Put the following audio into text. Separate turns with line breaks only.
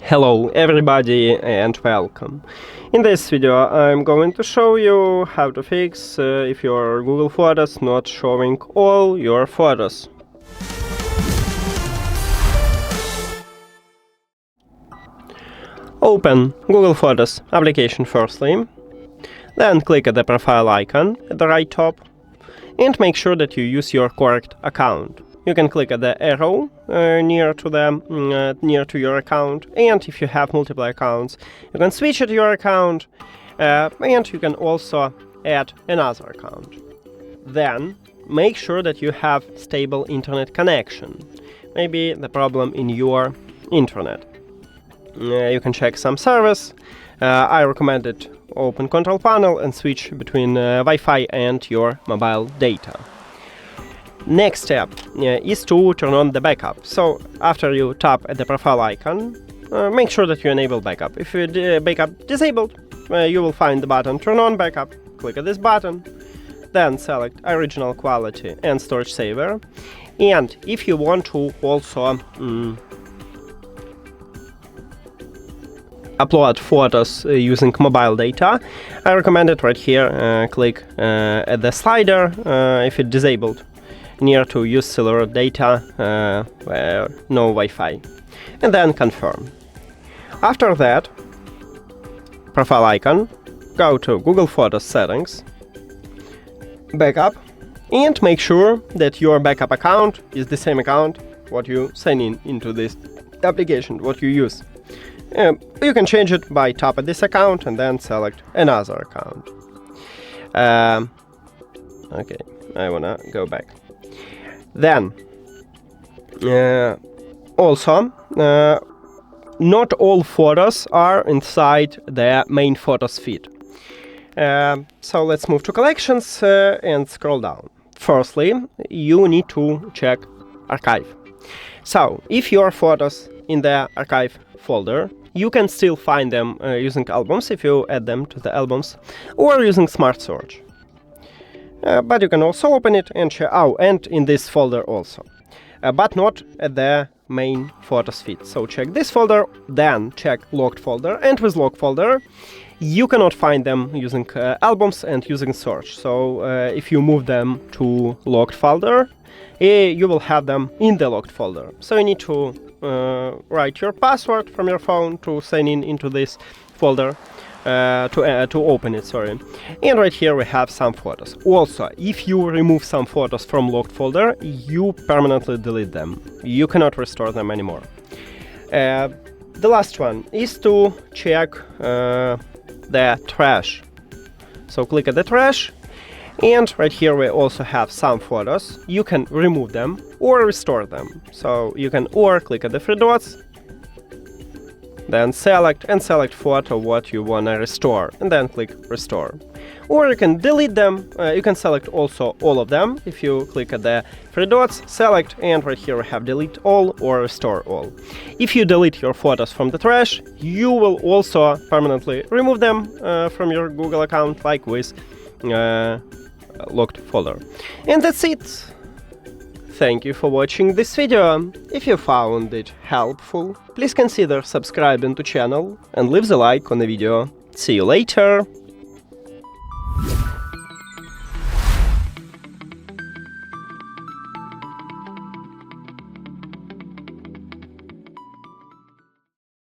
Hello everybody and welcome. In this video I'm going to show you how to fix if your Google Photos not showing all your photos. Open Google Photos application firstly, then click at the profile icon at the right top and make sure that you use your correct account. You can click at the arrow near to your account, and if you have multiple accounts, you can switch it to your account, and you can also add another account. Then make sure that you have stable internet connection. Maybe the problem in your internet. You can check some service. I recommend it. Open control panel and switch between Wi-Fi and your mobile data. Next step is to turn on the backup. So after you tap at the profile icon, make sure that you enable backup. If you backup disabled, you will find the button turn on backup. Click at this button, then select original quality and storage saver. And if you want to also upload photos using mobile data, I recommend it right here. Click at the slider if it's disabled, near to use cellular data where no Wi-Fi, and then confirm. After that, profile icon, go to Google Photos settings, backup, and make sure that your backup account is the same account what you sign into this application, what you use. You can change it by tap at this account and then select another account. Okay, I wanna go back. Then, also, not all photos are inside the main photos feed. So let's move to collections and scroll down. Firstly, you need to check archive. So, if your photos in the archive folder, you can still find them using albums if you add them to the albums, or using Smart Search. But you can also open it and check, and in this folder also, but not at the main photos feed. So check this folder, then check locked folder, and with locked folder you cannot find them using albums and using search. So if you move them to locked folder, you will have them in the locked folder. So you need to write your password from your phone to sign into this folder. To open it, sorry. And right here we have some photos. Also, if you remove some photos from locked folder, you permanently delete them. You cannot restore them anymore. The last one is to check the trash. So click at the trash, and right here we also have some photos. You can remove them or restore them. So you can click at the three dots, then select photo what you wanna restore, and then click restore. Or you can delete them. You can select also all of them. If you click at the three dots, select, and right here we have delete all or restore all. If you delete your photos from the trash, you will also permanently remove them from your Google account, like with locked folder. And that's it. Thank you for watching this video. If you found it helpful, please consider subscribing to channel and leave the like on the video. See you later!